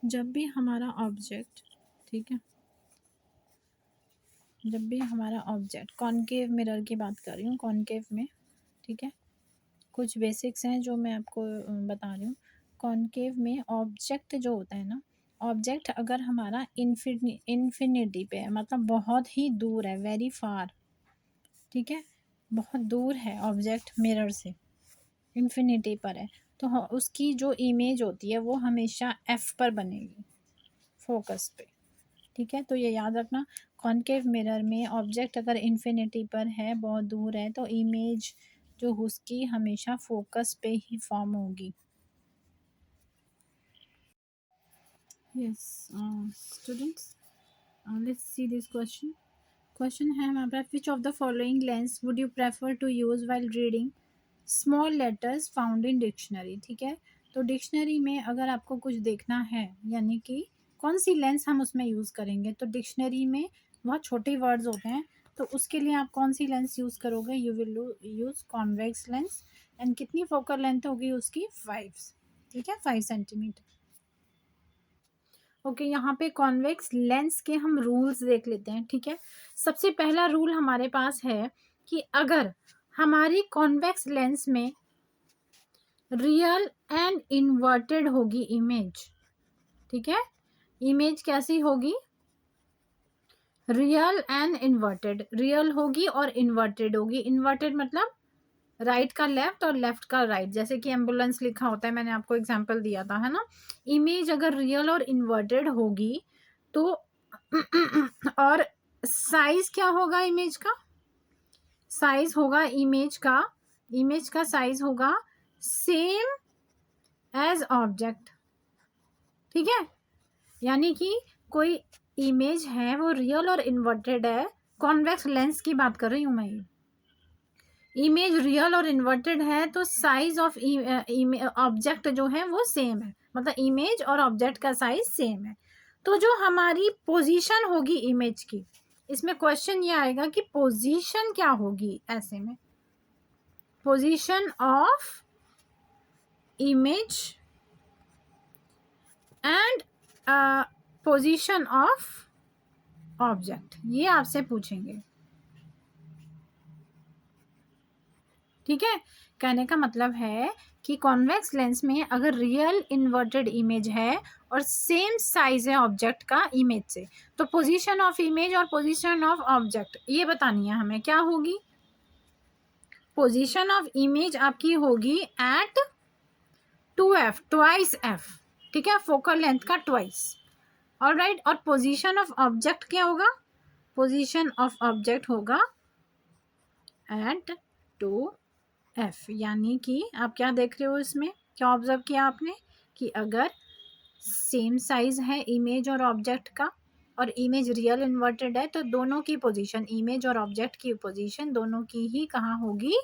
जब भी हमारा ऑब्जेक्ट, ठीक है, जब भी हमारा ऑब्जेक्ट, कॉनकेव मिरर की बात कर रही हूँ, कॉनकेव में, ठीक है, कुछ बेसिक्स हैं जो मैं आपको बता रही हूँ। कॉनकेव में ऑब्जेक्ट जो होता है ना, ऑब्जेक्ट अगर हमारा इन्फिनिटी पे है, मतलब बहुत ही दूर है, वेरी फार, ठीक है, बहुत दूर है ऑब्जेक्ट मिरर से, इन्फिनिटी पर है, तो उसकी जो इमेज होती है वो हमेशा एफ पर बनेगी, फोकस पे, ठीक है। तो ये याद रखना, कॉनकेव मिरर में ऑब्जेक्ट अगर इन्फिनिटी पर है, बहुत दूर है, तो इमेज जो उसकी हमेशा फोकस पे ही फॉर्म होगी। Yes students, let's see this question. Question है हमारे पास, which of the following lens would you prefer to use while reading small letters found in dictionary, ठीक है। तो डिक्शनरी में अगर आपको कुछ देखना है, यानी कि कौन सी लेंस हम उसमें यूज़ करेंगे, तो डिक्शनरी में बहुत छोटे वर्ड्स होते हैं, तो उसके लिए आप कौन सी लेंस यूज़ करोगे, you will use convex lens. And कितनी फोकल लेंथ होगी उसकी, 5, ठीक है, 5 सेंटीमीटर। ओके, यहाँ पे कॉन्वेक्स लेंस के हम रूल्स देख लेते हैं, ठीक है। सबसे पहला रूल हमारे पास है कि अगर हमारी कॉन्वेक्स लेंस में रियल एंड इन्वर्टेड होगी इमेज, ठीक है, इमेज कैसी होगी, रियल एंड इन्वर्टेड, रियल होगी और इन्वर्टेड होगी। इन्वर्टेड मतलब राइट का लेफ्ट और लेफ्ट का राइट, जैसे कि एम्बुलेंस लिखा होता है, मैंने आपको एग्जांपल दिया था, है ना। इमेज अगर रियल और इन्वर्टेड होगी तो और साइज क्या होगा इमेज का, साइज होगा इमेज का साइज होगा सेम एज ऑब्जेक्ट, ठीक है। यानी कि कोई इमेज है वो रियल और इन्वर्टेड है, कॉन्वेक्स लेंस की बात कर रही हूं मैं, इमेज रियल और इन्वर्टेड है, तो साइज ऑफ ऑब्जेक्ट जो है वो सेम है, मतलब इमेज और ऑब्जेक्ट का साइज सेम है। तो जो हमारी पोजीशन होगी इमेज की, इसमें क्वेश्चन ये आएगा कि पोजीशन क्या होगी, ऐसे में position of image and position of object, ये आपसे पूछेंगे, ठीक है। कहने का मतलब है कि कॉन्वेक्स लेंस में अगर रियल इन्वर्टेड इमेज है और सेम साइज है ऑब्जेक्ट का इमेज से, तो पोजीशन ऑफ इमेज और पोजीशन ऑफ ऑब्जेक्ट ये बतानी है हमें, क्या होगी, पोजीशन ऑफ इमेज आपकी होगी एट 2f, ट्वाइस f, ठीक है, फोकल लेंथ का ट्वाइस, ऑलराइट। और पोजीशन ऑफ ऑब्जेक्ट क्या होगा, पोजीशन ऑफ ऑब्जेक्ट होगा एट 2f, यानी कि आप क्या देख रहे हो इसमें, क्या ऑब्जर्व किया आपने कि अगर सेम साइज है इमेज और ऑब्जेक्ट का और इमेज रियल इन्वर्टेड है, तो दोनों की पोजीशन, इमेज और ऑब्जेक्ट की पोजीशन दोनों की ही कहाँ होगी,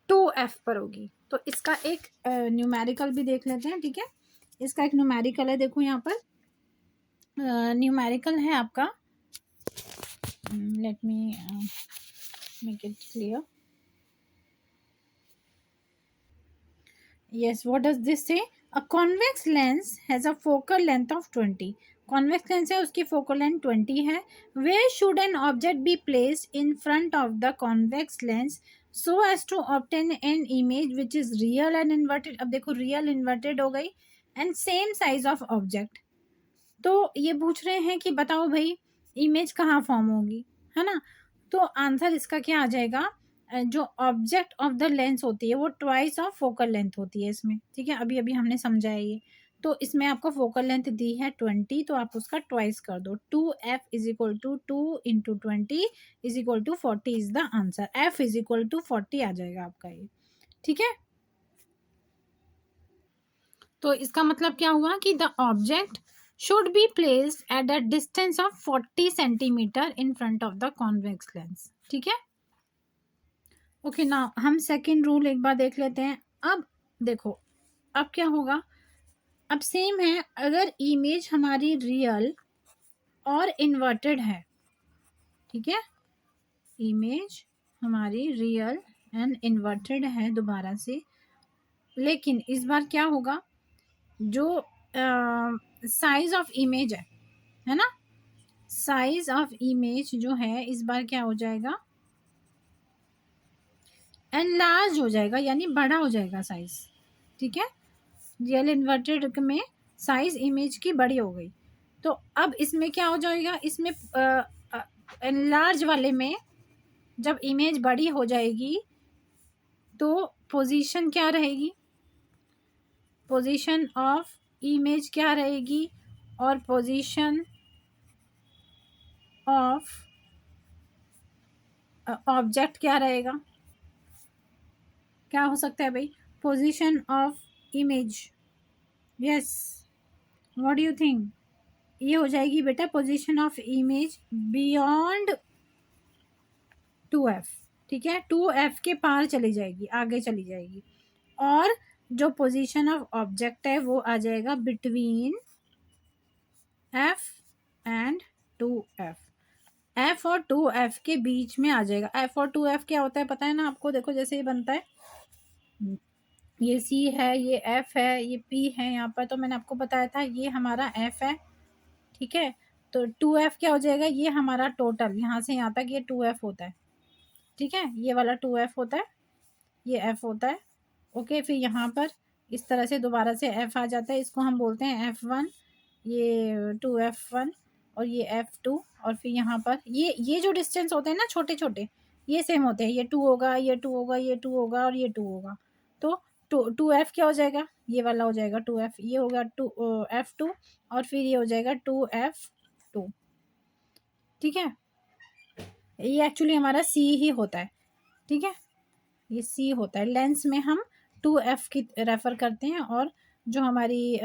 2f पर होगी। तो इसका एक न्यूमेरिकल भी देख लेते हैं, ठीक है। इसका एक न्यूमेरिकल है, देखो यहाँ पर न्यूमेरिकल है आपका, let me make it clear. Yes, what does this say? A convex lens has a focal length of 20. Convex lens है, उसकी focal length 20 है. Where should an object be placed in front of the convex lens so as to obtain an image which is real and inverted? अब देखो real inverted हो गई and same size of object. तो ये पूछ रहे हैं कि बताओ भाई इमेज कहाँ फॉर्म होगी, है ना। तो आंसर इसका क्या आ जाएगा, जो ऑब्जेक्ट ऑफ द लेंस होती है वो ट्वाइस ऑफ फोकल लेंथ होती है इसमें, ठीक है, अभी अभी हमने समझाया ये। तो इसमें आपको फोकल लेंथ दी है 20, तो आप उसका ट्वाइस कर दो, 2f is equal to 2 into 20 is equal to 40 is the answer, f is equal to 40 आ जाएगा आपका ये, ठीक है। तो इसका मतलब क्या हुआ कि the object should be placed at a distance of 40 centimeter in front of the convex lens, ठीक है। ओके, ना हम सेकेंड रूल एक बार देख लेते हैं। अब देखो अब क्या होगा, अब सेम है, अगर इमेज हमारी रियल और इन्वर्टेड है, ठीक है, इमेज हमारी रियल एंड इन्वर्टेड है दोबारा से, लेकिन इस बार क्या होगा, जो साइज ऑफ इमेज है ना, साइज ऑफ इमेज जो है इस बार क्या हो जाएगा, एनलार्ज हो जाएगा, यानी बड़ा हो जाएगा साइज। ठीक है, रियल इन्वर्टेड में साइज इमेज की बड़ी हो गई। तो अब इसमें क्या हो जाएगा, इसमें एनलार्ज वाले में जब इमेज बड़ी हो जाएगी तो पोजीशन क्या रहेगी, पोजीशन ऑफ इमेज क्या रहेगी, और पोजीशन ऑफ ऑब्जेक्ट क्या रहेगा, क्या हो सकता है भाई, position of image, yes, what do you think, ये हो जाएगी बेटा position of image beyond 2f। ठीक है, 2f के पार चली जाएगी, आगे चली जाएगी, और जो पोजीशन ऑफ ऑब्जेक्ट है वो आ जाएगा between f and 2f, f और 2f के बीच में आ जाएगा। f और 2f क्या होता है पता है ना आपको, देखो जैसे ये बनता है, ये c है, ये f है, ये p है यहाँ पर, तो मैंने आपको बताया था ये हमारा f है। ठीक है, तो 2f क्या हो जाएगा, ये हमारा टोटल यहाँ से यहाँ तक ये 2f होता है। ठीक है, ये वाला 2f होता है, ये f होता है। ओके, फिर यहाँ पर इस तरह से दोबारा से f आ जाता है, इसको हम बोलते हैं f1, ये 2f1 और ये f2, और फिर यहाँ पर ये जो डिस्टेंस होते हैं ना छोटे छोटे, ये सेम होते हैं, ये 2 होगा, ये 2 होगा, ये 2 होगा और ये 2 होगा। तो 2f क्या हो जाएगा, ये वाला हो जाएगा 2f, ये होगा 2f2 और फिर ये हो जाएगा 2f2। ठीक है, ये एक्चुअली हमारा c ही होता है। ठीक है, ये c होता है, लेंस में हम 2f की रेफर करते हैं, और जो हमारी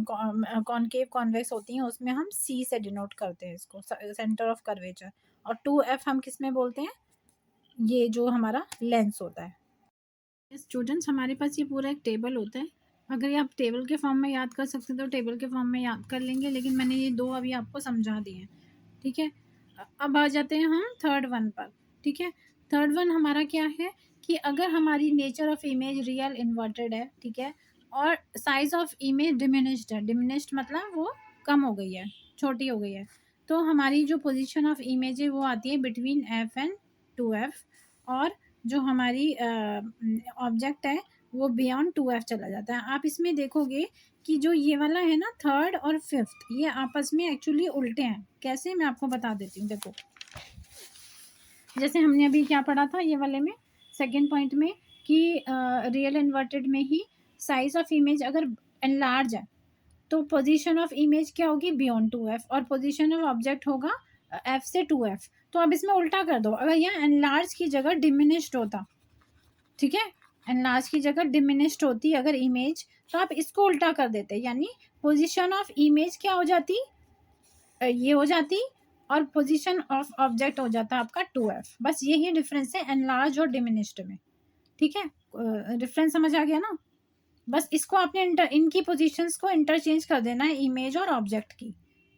कॉनकेव कॉन्वेक्स होती हैं उसमें हम c से डिनोट करते हैं इसको, सेंटर ऑफ कर्वेचर, और 2f हम किस में बोलते हैं, ये जो हमारा लेंस होता है। स्टूडेंट्स, हमारे पास ये पूरा एक टेबल होता है, अगर ये आप टेबल के फॉर्म में याद कर सकते तो टेबल के फॉर्म में याद कर लेंगे, लेकिन मैंने ये दो अभी आपको समझा दिए हैं। ठीक है, अब आ जाते हैं हम थर्ड वन पर। ठीक है, थर्ड वन हमारा क्या है कि अगर हमारी nature of image real inverted है, ठीक है, और साइज ऑफ इमेज डिमिनिश्ड है, डिमिनिश्ड मतलब वो कम हो गई है, छोटी हो गई है, तो हमारी जो पोजीशन ऑफ इमेज है वो आती है बिटवीन f एंड 2f, और जो हमारी ऑब्जेक्ट है वो बियॉन्ड 2f चला जाता है। आप इसमें देखोगे कि जो ये वाला है ना थर्ड और फिफ्थ, ये आपस में एक्चुअली उल्टे हैं। कैसे, मैं आपको बता देती हूँ। देखो, जैसे हमने अभी क्या पढ़ा था ये वाले में सेकंड पॉइंट में कि रियल इन्वर्टेड में ही साइज ऑफ इमेज अगर एनलार्ज है तो पोजीशन ऑफ इमेज क्या होगी, बियॉन्ड 2f, और पोजीशन ऑफ ऑब्जेक्ट होगा f से 2f। तो अब इसमें उल्टा कर दो, अगर यहाँ एनलार्ज की जगह डिमिनिश्ड होता, ठीक है, एनलार्ज की जगह डिमिनिश्ड होती अगर इमेज, तो आप इसको उल्टा कर देते, यानी पोजीशन ऑफ इमेज क्या हो जाती, ये हो जाती, और पोजीशन ऑफ ऑब्जेक्ट हो जाता आपका 2f। बस यही डिफरेंस है एनलार्ज और डिमिनिश्ड में। ठीक है, डिफरेंस समझ आ गया ना। बस इसको आपने इनकी पोजीशंस को इंटरचेंज कर देना है, इमेज और ऑब्जेक्ट की।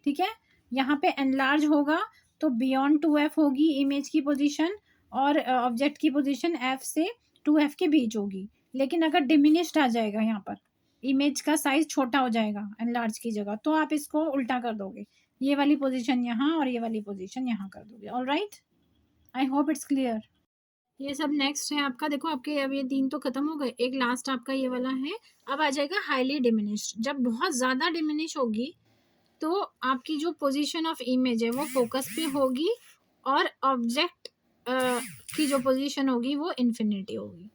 ठीक है, यहाँ पे एनलार्ज होगा तो बियॉन्ड 2f होगी इमेज की पोजीशन, और ऑब्जेक्ट की पोजीशन f से 2f के बीच होगी। लेकिन अगर डिमिनिश्ड आ जाएगा, यहाँ पर इमेज का साइज छोटा हो जाएगा एनलार्ज की जगह, तो आप इसको उल्टा कर दोगे, ये वाली पोजीशन यहाँ और ये वाली पोजीशन यहाँ कर दोगे। Alright, I hope it's clear. ये सब नेक्स्ट है आपका। देखो, आपके अब ये 3 तो खत्म हो गए, एक लास्ट आपका ये वाला है। अब आ जाएगा हाईली डिमिनिश्ड। जब बहुत ज़्यादा डिमिनिश होगी तो आपकी जो पोजीशन ऑफ इमेज है वो फोकस पे होगी, और ऑब्जेक्ट की जो पोजीशन होगी वो इन्फिनिटी होगी।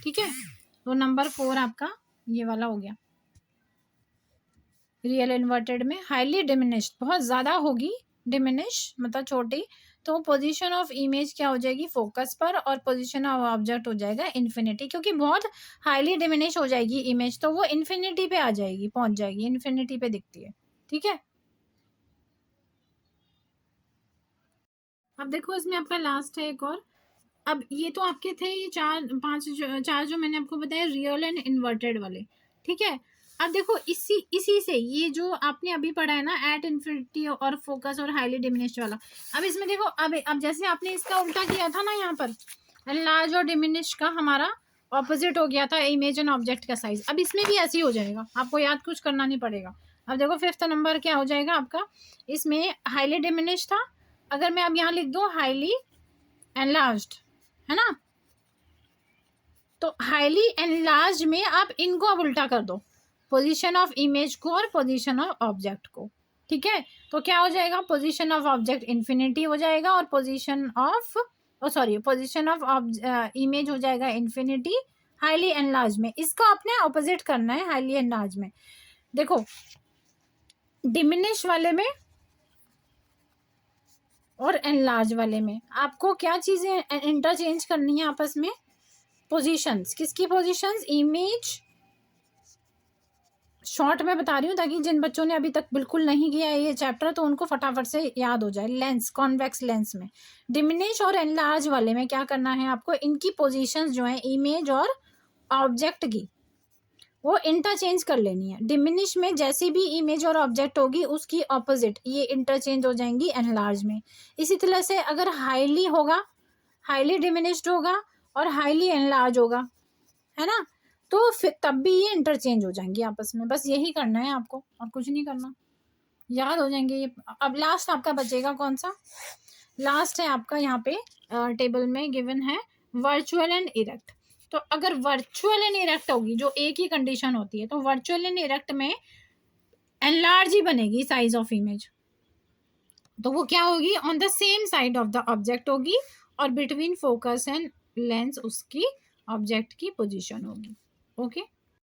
ठीक है, तो नंबर 4 आपका ये वाला हो गया। रियल इन्वर्टेड में हाईली डिमिनिश्ड, बहुत ज़्यादा होगी, डिमिनिश मतलब छोटी, तो पोजीशन ऑफ इमेज क्या हो जाएगी, फोकस पर, और पोजीशन ऑफ ऑब्जेक्ट हो जाएगा इन्फिनिटी, क्योंकि बहुत हाईली डिमिनिश हो जाएगी इमेज तो वो इन्फिनिटी पे आ जाएगी, पहुंच जाएगी, इन्फिनिटी पे दिखती है। ठीक है, अब देखो इसमें आपका लास्ट है एक और। अब ये तो आपके थे ये चार जो मैंने आपको बताया रियल एंड इन्वर्टेड वाले। ठीक है, अब देखो इसी से ये जो आपने अभी पढ़ा है ना, एट इन्फिनिटी और फोकस और हाईली डिमिनिश्ड वाला, अब इसमें देखो, अब जैसे आपने इसका उल्टा किया था ना, यहाँ पर लार्ज और डिमिनिश्ड का हमारा ऑपोजिट हो गया था इमेज एंड ऑब्जेक्ट का साइज। अब इसमें भी ऐसे ही हो जाएगा, आपको याद कुछ करना नहीं पड़ेगा। अब देखो 5th नंबर क्या हो जाएगा आपका, इसमें हाईली डिमिनिश था, अगर मैं अब यहाँ लिख दूँ हाईली एनलार्ज्ड, है ना, तो हाईली एनलार्ज में आप इनको अब उल्टा कर दो, पोजीशन ऑफ इमेज को और पोजीशन ऑफ ऑब्जेक्ट को, ठीक है। तो क्या हो जाएगा, पोजीशन ऑफ ऑब्जेक्ट इन्फिनिटी हो जाएगा और position of position of image हो जाएगा इन्फिनिटी हाईली एनलार्ज में। इसको आपने ऑपोजिट करना है हाईली एनलार्ज में। देखो डिमिनिश वाले में और एनलार्ज वाले में आपको क्या चीजें इंटरचेंज करनी है आपस में, पोजीशंस। किसकी पोजीशंस, इमेज, शॉर्ट में बता रही हूँ ताकि जिन बच्चों ने अभी तक बिल्कुल नहीं किया है ये चैप्टर तो उनको फटाफट से याद हो जाए। लेंस, कॉन्वेक्स लेंस में डिमिनिश और एनलार्ज वाले में क्या करना है आपको, इनकी पोजीशंस जो है इमेज और ऑब्जेक्ट की वो इंटरचेंज कर लेनी है। डिमिनिश में जैसी भी इमेज और ऑब्जेक्ट होगी उसकी ऑपोजिट ये इंटरचेंज हो जाएंगी एनलार्ज में। इसी तरह से अगर हाईली होगा, हाईली डिमिनिश्ड होगा और हाईली एनलार्ज होगा, है ना, तो फिर तब भी ये इंटरचेंज हो जाएंगी आपस में। बस यही करना है आपको और कुछ नहीं करना, याद हो जाएंगे ये। अब लास्ट आपका बचेगा कौन सा, लास्ट है आपका यहाँ पे टेबल में गिवन है वर्चुअल एंड इरेक्ट। तो अगर वर्चुअल एंड इरेक्ट होगी, जो एक ही कंडीशन होती है, तो वर्चुअल एंड इरेक्ट में एनलार्ज ही बनेगी साइज ऑफ इमेज, तो वो क्या होगी, on the same side of the object होगी और बिटवीन फोकस एंड लेंस उसकी ऑब्जेक्ट की पोजीशन होगी। ओके